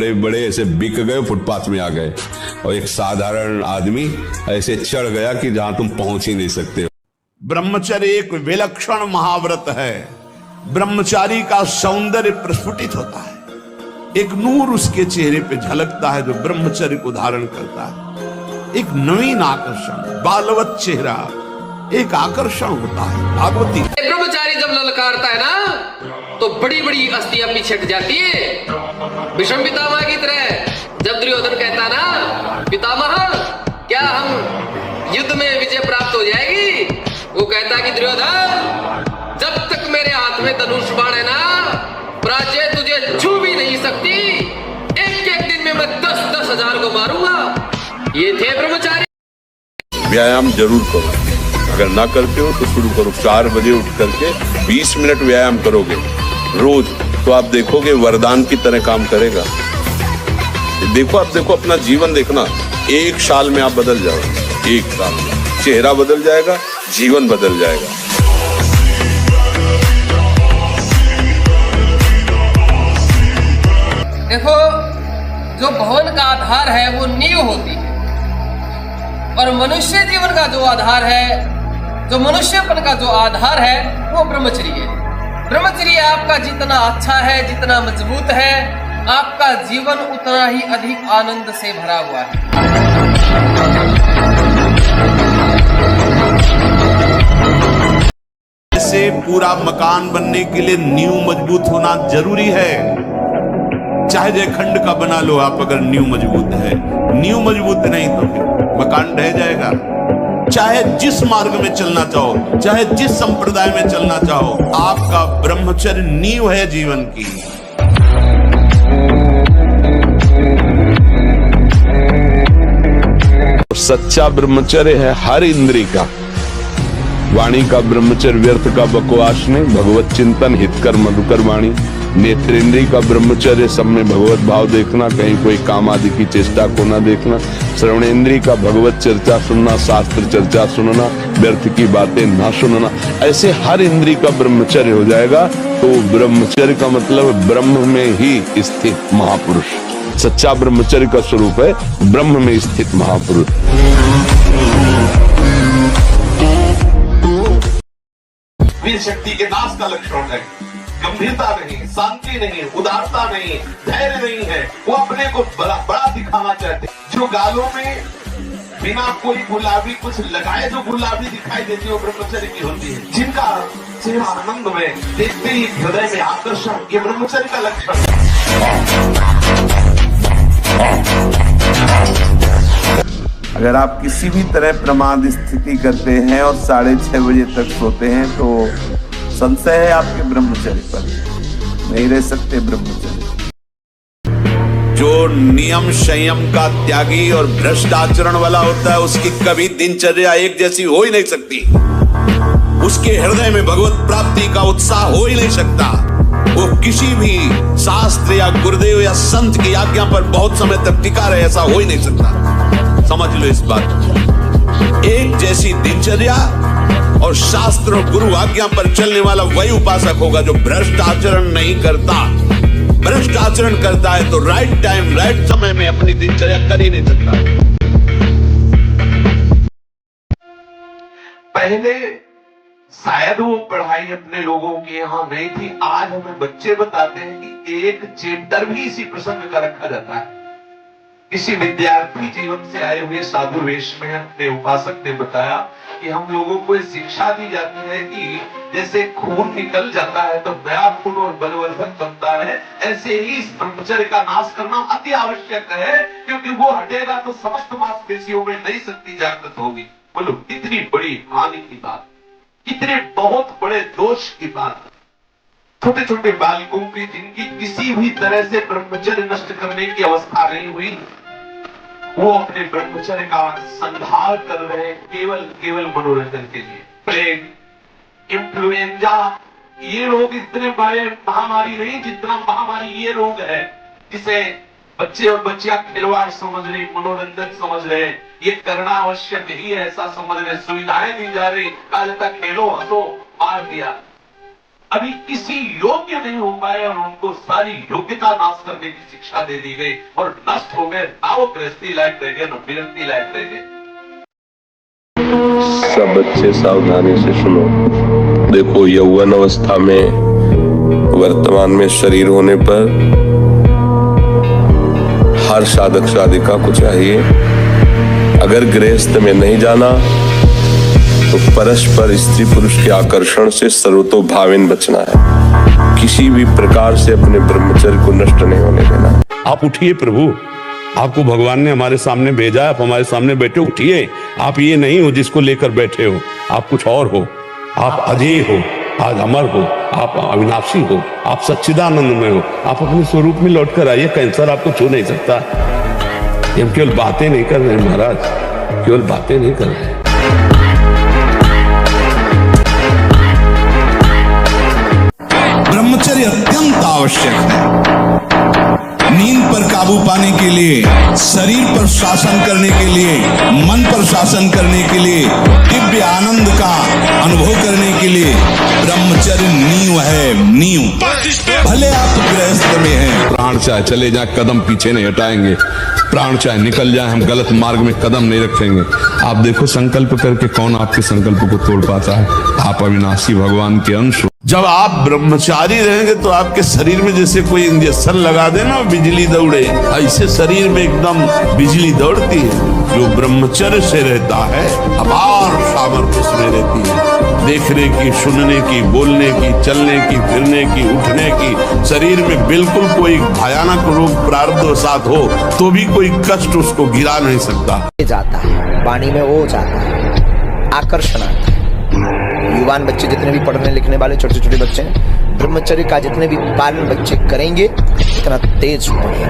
बड़े बड़े ऐसे बिक गए, फुटपाथ में आ गए, और एक साधारण आदमी ऐसे चढ़ गया कि जहां तुम पहुंच ही नहीं सकते। ब्रह्मचर्य एक विलक्षण महाव्रत है। ब्रह्मचारी का सौंदर्य प्रस्फुटित होता है, एक नूर उसके चेहरे पे झलकता है जो ब्रह्मचर्य को धारण करता है। एक नवीन आकर्षण, बालवत चेहरा, एक आकर्षण होता है। भागवती ब्रह्मचारी जब ललकारता है ना तो बड़ी बड़ी अस्थियां पीछे हट जाती है। विषम पितामह की तरह जब दुर्योधन कहता ना, पितामह क्या हम युद्ध में विजय प्राप्त हो जाएगी, वो कहता कि दुर्योधन जब तक मेरे हाथ में धनुष बाण है ना, प्राच्य तुझे छू भी नहीं सकती। एक एक दिन में मैं 10-10 हजार को मारूंगा। ये थे ब्रह्मचारी। व्यायाम जरूर करो, अगर ना करते हो तो शुरू करो। 4 बजे उठ करके 20 मिनट व्यायाम करोगे रोज, तो आप देखोगे वरदान की तरह काम करेगा। देखो, आप देखो, अपना जीवन देखना, 1 साल में आप बदल जाओगे। 1 साल में चेहरा बदल जाएगा, जीवन बदल जाएगा। देखो, जो भवन का आधार है वो नींव होती है, और मनुष्य जीवन का जो आधार है, जो मनुष्यपन का जो आधार है वो ब्रह्मचर्य है। ब्रह्मचर्य आपका जितना अच्छा है, जितना मजबूत है, आपका जीवन उतना ही अधिक आनंद से भरा हुआ है। ऐसे पूरा मकान बनने के लिए नींव मजबूत होना जरूरी है। चाहे जयखंड का बना लो आप, अगर नींव मजबूत है। नींव मजबूत नहीं तो फिर मकान ढह जाएगा। चाहे जिस मार्ग में चलना चाहो, चाहे जिस संप्रदाय में चलना चाहो, आपका ब्रह्मचर्य नींव है जीवन की। सच्चा ब्रह्मचर्य है हर इंद्रिय का। वाणी का ब्रह्मचर्य व्यर्थ का बकवास नहीं, भगवत चिंतन हितकर मधुकर वाणी। नेत्रेंद्रिय का ब्रह्मचर्य सब में भगवत भाव देखना, कहीं कोई काम आदि की चेष्टा को न देखना। श्रवणेंद्रिय का भगवत चर्चा सुनना, शास्त्र चर्चा सुनना, व्यर्थ की बातें न सुनना। ऐसे हर इंद्रिय का ब्रह्मचर्य हो जाएगा तो ब्रह्मचर्य का मतलब ब्रह्म में ही स्थित महापुरुष। सच्चा ब्रह्मचर्य का स्वरूप है ब्रह्म में स्थित महापुरुष। वीर शक्ति के नाश का लक्षण है। गंभीरता नहीं, शांति नहीं, उदारता नहीं, धैर्य नहीं है। वो अपने को बड़ा दिखाना चाहते। जो गालों में बिना कोई गुलाबी कुछ लगाए जो गुलाबी दिखाई देती है वो ब्रह्मचर्य की होती है। जिनका चेहरा आनंद में देखते ही हृदय में आकर्षण, ये ब्रह्मचर्य का लक्षण है। अगर आप किसी भी तरह प्रमाद स्थिति करते हैं और 6:30 बजे तक सोते हैं तो संशय है आपके ब्रह्मचर्य पर, नहीं रह सकते ब्रह्मचर्य। जो नियम संयम का त्यागी और भ्रष्ट आचरण वाला होता है, उसकी कभी दिनचर्या एक जैसी हो ही नहीं सकती। उसके हृदय में भगवत प्राप्ति का उत्साह हो ही नहीं सकता। वो किसी भी शास्त्र या गुरुदेव या संत की आज्ञा पर बहुत समय तक टिका रहे, ऐसा हो ही नहीं सकता। समझ लो इस बात। एक जैसी दिनचर्या और शास्त्र और गुरु आज्ञा पर चलने वाला वही उपासक होगा जो भ्रष्ट आचरण नहीं करता। भ्रष्ट आचरण करता है तो राइट टाइम राइट समय में अपनी दिनचर्या कर ही नहीं सकता। पहले शायद वो पढ़ाई अपने लोगों के यहाँ नहीं थी। आज हमें बच्चे बताते हैं कि एक चैप्टर भी इसी प्रसंग का रखा जाता है। किसी विद्यार्थी जीवन से आए हुए साधु वेश में अपने उपासक ने बताया कि हम लोगों को शिक्षा दी जाती है कि जैसे खून निकल जाता है तो नया खून और बलवर्धक बनता है, ऐसे ही इस ब्रह्मचर्य का नाश करना अति आवश्यक है, क्योंकि वो हटेगा तो समस्त मांसपेशियों में नई शक्ति जागृत होगी। बोलो कितनी बड़ी हानि की बात, कितने बहुत बड़े दोष की बात। छोटे छोटे बालकों की जिनकी किसी भी तरह से ब्रह्मचर्य नष्ट करने की अवस्था नहीं हुई, वो अपने ब्रह्मचर्य का संहार कर रहे हैं केवल मनोरंजन के लिए। प्लेग, इन्फ्लुएंजा, ये रोग इतने बड़े महामारी नहीं जितना महामारी ये रोग है, जिसे बच्चे और बच्चियां खिलवाड़ समझ रही, मनोरंजन समझ रहे। ये करना आवश्यक ही है ऐसा समझ रहे, सुविधाएं दी जा रही, कहा जाता खेलो हंसो, मार दिया। अभी किसी योग्य नहीं हो पाए और उनको सारी योग्यता नाश करने की शिक्षा दे दी गई और नष्ट हो गए। ना वो गृहस्थी लायक रह गए, न विरक्ति लायक रह गए। सब बच्चे सावधानी से सुनो। देखो, यौवन अवस्था में वर्तमान में शरीर होने पर हर साधक साधिका को चाहिए, अगर गृहस्थ में नहीं जाना तो परस्पर स्त्री पुरुष के आकर्षण से सर्वतोभावेन बचना है। किसी भी प्रकार से अपने ब्रह्मचर्य को नष्ट नहीं होने देना है। आप उठिए प्रभु, आपको भगवान ने हमारे सामने भेजा, आप हमारे सामने बैठे, उठिए। आप ये नहीं हो जिसको लेकर बैठे हो, आप कुछ और हो। आप अजय हो, आज अमर हो, आप अविनाशी हो, आप सच्चिदानंद में हो। आप अपने स्वरूप में लौट कर आइए। कैंसर आपको छू नहीं सकता। हम केवल बातें नहीं कर रहे महाराज, केवल बातें नहीं कर रहे। ब्रह्मचर्य अत्यंत आवश्यक है। नींद पर काबू पाने के लिए, शरीर पर शासन करने के लिए, मन पर शासन करने के लिए, दिव्य आनंद का अनुभव करने के लिए ब्रह्मचर्य नींव है, नींव। भले आप गृहस्थ में हैं, प्राण चाहे चले जाए, कदम पीछे नहीं हटाएंगे। प्राण चाहे निकल जाए, हम गलत मार्ग में कदम नहीं रखेंगे। आप देखो, संकल्प करके कौन आपके संकल्प को तोड़ पाता है। आप अविनाशी भगवान के अंश। जब आप ब्रह्मचारी रहेंगे तो आपके शरीर में जैसे कोई इंजेक्शन लगा देना, बिजली दौड़े, ऐसे शरीर में एकदम बिजली दौड़ती है। जो ब्रह्मचर्य से रहता है, अपार सामर्थ्य उसमें रहती है। देखने की, सुनने की, बोलने की, चलने की, फिरने की, उठने की। शरीर में बिल्कुल कोई भयानक रोग प्रारब्धवशात हो तो भी कोई कष्ट उसको गिरा नहीं सकता। जाता है वाणी में, वो जाता है, आकर्षण आता है। युवान बच्चे जितने भी पढ़ने लिखने वाले छोटे छोटे बच्चे हैं, ब्रह्मचर्य का जितने भी पालन बच्चे करेंगे, इतना तेज बढ़ेगा,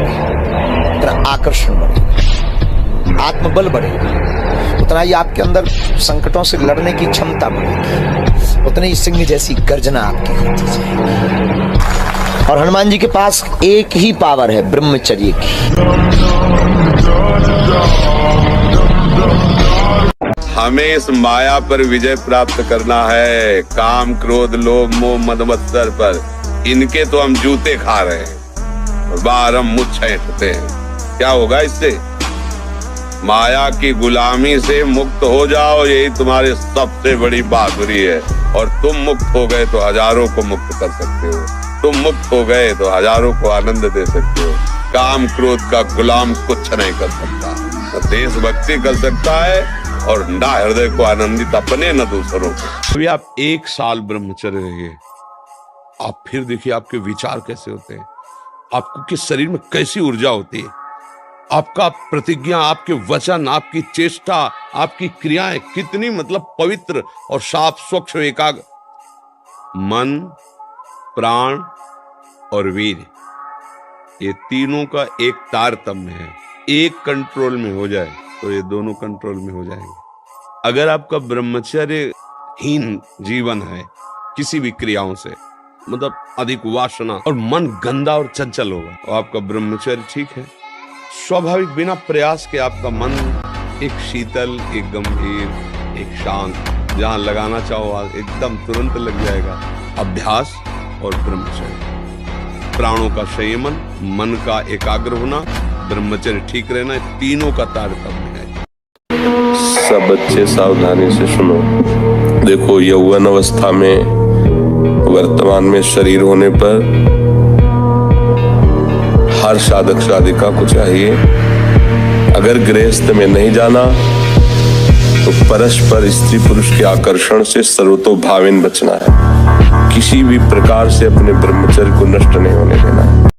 इतना आकर्षण बढ़ेगा, आत्मबल बढ़ेगा, उतना ही आपके अंदर संकटों से लड़ने की क्षमता बढ़ेगी, उतनी ही सिंह जैसी गर्जना आपकी होती जाएगी। और हनुमान जी के पास एक ही पावर है, ब्रह्मचर्य की। हमें इस माया पर विजय प्राप्त करना है। काम, क्रोध, लोभ, मोह, मद, मत्सर पर इनके तो हम जूते खा रहे हैं और बाहर हम मुँह छेंटते हैं। क्या होगा इससे? माया की गुलामी से मुक्त हो जाओ, यही तुम्हारी सबसे बड़ी बहादुरी है। और तुम मुक्त हो गए तो हजारों को मुक्त कर सकते हो। तुम मुक्त हो गए तो हजारों को आनंद दे सकते हो। काम क्रोध का गुलाम कुछ नहीं कर सकता, न देशभक्ति कर सकता है और ना हृदय को आनंदित अपने न दूसरों को। अभी आप 1 साल ब्रह्मचर्य रहिए, आप फिर देखिए आपके विचार कैसे होते हैं, आपको किस शरीर में कैसी ऊर्जा होती है, आपका प्रतिज्ञा, आपके वचन, आपकी चेष्टा, आपकी क्रियाएं कितनी मतलब पवित्र और साफ, स्वच्छ, एकाग्र। मन, प्राण और वीर, ये तीनों का एक तारतम्य है। एक कंट्रोल में हो जाए तो ये दोनों कंट्रोल में हो जाएंगे। अगर आपका ब्रह्मचर्यहीन जीवन है किसी भी क्रियाओं से, मतलब अधिक वासना और मन गंदा और चंचल होगा, तो आपका ब्रह्मचर्य ठीक है। स्वाभाविक बिना प्रयास के आपका मन एक शीतल, एक गंभीर, एक शांत, जहां लगाना चाहो एकदम तुरंत लग जाएगा। अभ्यास और ब्रह्मचर्य, प्राणों का संयमन, मन का एकाग्र होना, ब्रह्मचर्य ठीक रहना, तीनों का तारतम्य है। सब बच्चे सावधानी से सुनो। देखो, यौवन अवस्था में वर्तमान में शरीर होने पर हर साधक साधिका को चाहिए, अगर गृहस्थ में नहीं जाना तो परस्पर स्त्री पुरुष के आकर्षण से सर्वतोभावेन बचना है। किसी भी प्रकार से अपने ब्रह्मचर्य को नष्ट नहीं होने देना है।